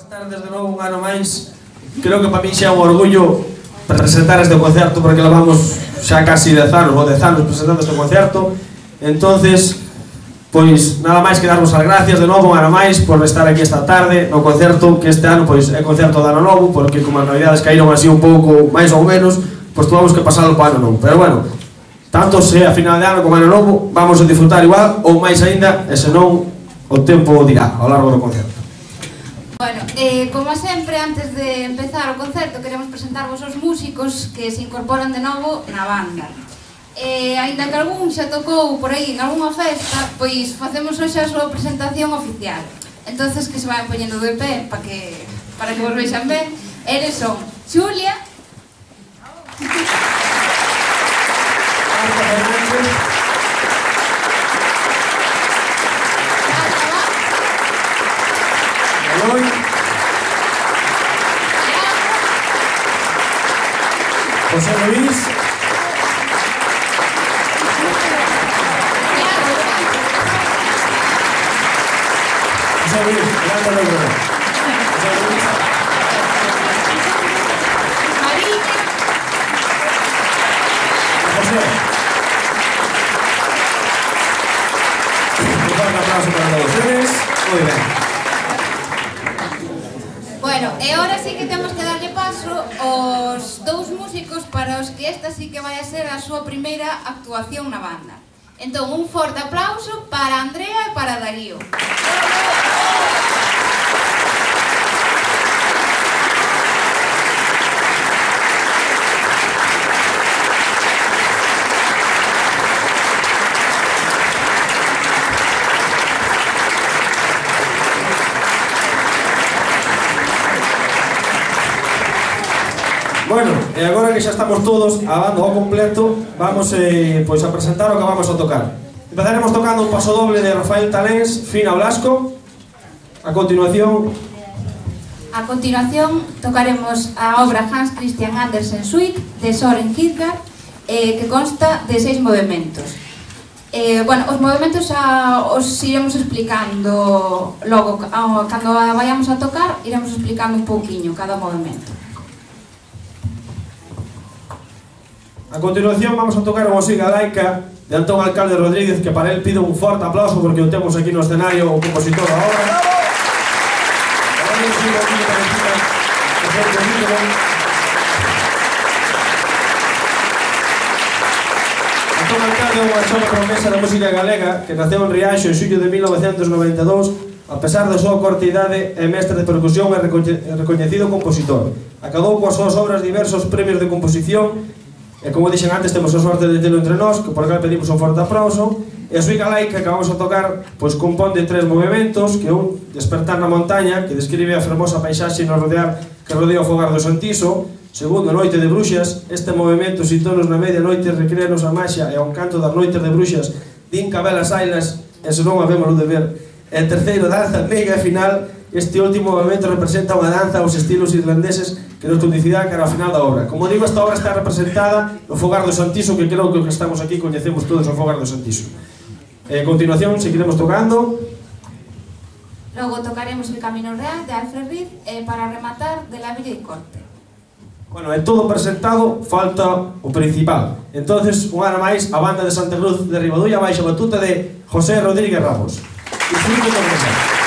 tardes de novo un ano máis. Creo que para mí xa é un orgullo presentar este concerto, porque levamos xa casi 10 anos, ou 10 anos presentando este concerto. Entonces, pois nada máis que darvos as gracias de novo un ano máis por estar aquí esta tarde no concerto, que este ano pois é concerto de ano novo, porque como as navidades caíron así un pouco máis ou menos, pois tuvamos que pasarlo para ano novo. Pero bueno, tanto se a final de ano como ano novo vamos a disfrutar igual ou máis aínda, e senón o tempo dirá ao largo do concerto. Bueno, como sempre, antes de empezar o concerto, queremos presentarvos os músicos que se incorporan de novo na banda. Ainda que algún xa tocou por aí en algunha festa, pois facemos hoxe a súa presentación oficial. Entonces, que se vayan poñendo de pé para que vos vexan ben. Eles son Xulia, José Luis, José Luis, grande logro. José Luis, Mariña, José. Un fuerte aplauso para todos ustedes. Muy bien. Bueno, e ahora sí que temos que darlle paso aos dous músicos para os que esta sí que vai a ser a súa primeira actuación na banda. Entón, un forte aplauso para Andrea e para Darío. Bueno, e agora que xa estamos todos a banda ao completo, vamos pois a presentar o que vamos a tocar. Empezaremos tocando un paso doble de Rafael Talens, Fina Blasco. A continuación tocaremos a obra Hans Christian Andersen Suite de Søren Kierkegaard, que consta de 6 movementos. Bueno, os movementos os iremos explicando logo, cando vayamos a tocar, iremos explicando un pouquiño cada movimento. A continuación vamos a tocar a música laica de Antón Alcalde Rodríguez, que para él pido un forte aplauso porque o temos aquí no escenario, o compositor da obra. Antón Alcalde é unha chova promesa da música galega que naceu en Rianxo en xullo de 1992. A pesar da súa corta idade, é mestre de percusión e recoñecido compositor. Acadou coas súas obras diversos premios de composición. E como dixen antes, temos a sorte de telo entre nós, que por cal pedimos un forte aplauso. E a súa laica que vamos a tocar pois compón de 3 movementos, que un, Despertar na montaña, que describe a fermosa paisaxe que rodea o fogar do Santiso. Segundo, Noite de Bruxas. Este movimento situonos na medianoite, recréanos a maxia e ao canto das noites de bruxas din cabelas ailas, e se non habémoslo de ver. E terceiro, Danza meiga e final. Este último movimento representa unha danza aos estilos irlandeses que nos conducirá cara ao final da obra. Como digo, esta obra está representada no fogar do Santiso, que creo que os que estamos aquí coñecemos todos o fogar do Santiso. A continuación, seguiremos tocando. Logo tocaremos El Camino Real de Alfred Reed e para rematar de La Villa y Corte. Bueno, é todo presentado, falta o principal. Entonces, un ano máis, a banda de Santa Cruz de Ribadulla baixa a batuta de José Rodríguez Ramos. Disfruten do concerto.